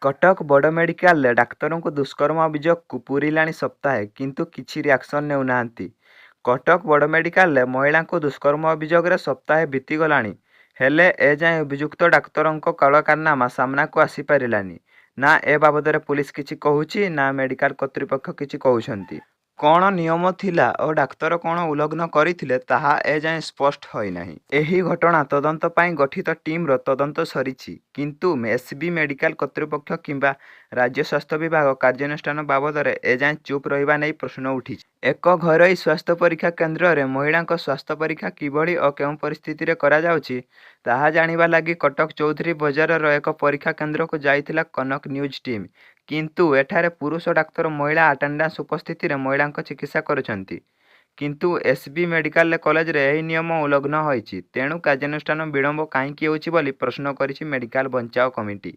କଟକ ବଡ଼ ମେଡିକାଲରେ ଡାକ୍ତରଙ୍କୁ ଦୁଷ୍କର୍ମ ଅଭିଯୋଗକୁ ପୂରିଲାଣି ସପ୍ତାହେ କିନ୍ତୁ କିଛି ରିଆକ୍ସନ ନେଉନାହାନ୍ତି। କଟକ ବଡ଼ ମେଡିକାଲରେ ମହିଳାଙ୍କୁ ଦୁଷ୍କର୍ମ ଅଭିଯୋଗରେ ସପ୍ତାହେ ବିତିଗଲାଣି। ହେଲେ ଏଯାଏଁ ଅଭିଯୁକ୍ତ ଡାକ୍ତରଙ୍କ କଳକାରନାମା ସାମ୍ନାକୁ ଆସିପାରିଲାନି। ନା ଏ ବାବଦରେ ପୁଲିସ କିଛି କହୁଛି ନା ମେଡିକାଲ କର୍ତ୍ତୃପକ୍ଷ କିଛି କହୁଛନ୍ତି। କ'ଣ ନିୟମ ଥିଲା ଓ ଡାକ୍ତର କ'ଣ ଉଲ୍ଲଂଘନ କରିଥିଲେ ତାହା ଏଯାଏଁ ସ୍ପଷ୍ଟ ହୋଇନାହିଁ। ଏହି ଘଟଣା ତଦନ୍ତ ପାଇଁ ଗଠିତ ଟିମ୍ର ତଦନ୍ତ ସରିଛି କିନ୍ତୁ ଏସ୍ସିବି ମେଡିକାଲ କର୍ତ୍ତୃପକ୍ଷ କିମ୍ବା ରାଜ୍ୟ ସ୍ୱାସ୍ଥ୍ୟ ବିଭାଗ କାର୍ଯ୍ୟାନୁଷ୍ଠାନ ବାବଦରେ ଏଯାଏଁ ଚୁପ୍ ରହିବା ନେଇ ପ୍ରଶ୍ନ ଉଠିଛି। ଏକ ଘରୋଇ ସ୍ୱାସ୍ଥ୍ୟ ପରୀକ୍ଷା କେନ୍ଦ୍ରରେ ମହିଳାଙ୍କ ସ୍ୱାସ୍ଥ୍ୟ ପରୀକ୍ଷା କିଭଳି ଓ କେଉଁ ପରିସ୍ଥିତିରେ କରାଯାଉଛି ତାହା ଜାଣିବା ଲାଗି କଟକ ଚୌଧୁରୀ ବଜାରର ଏକ ପରୀକ୍ଷା କେନ୍ଦ୍ରକୁ ଯାଇଥିଲା କନକ ନ୍ୟୁଜ୍ ଟିମ୍। କିନ୍ତୁ ଏଠାରେ ପୁରୁଷ ଡାକ୍ତର ମହିଳା ଆଟେଣ୍ଡାନ୍ସ ଉପସ୍ଥିତିରେ ମହିଳାଙ୍କ ଚିକିତ୍ସା କରୁଛନ୍ତି। କିନ୍ତୁ ଏସ୍ସିବି ମେଡିକାଲ କଲେଜରେ ଏହି ନିୟମ ଉଲ୍ଲଂଘନ ହୋଇଛି। ତେଣୁ କାର୍ଯ୍ୟାନୁଷ୍ଠାନ ବିଳମ୍ବ କାହିଁକି ହେଉଛି ବୋଲି ପ୍ରଶ୍ନ କରିଛି ମେଡିକାଲ ବଞ୍ଚାଅ କମିଟି।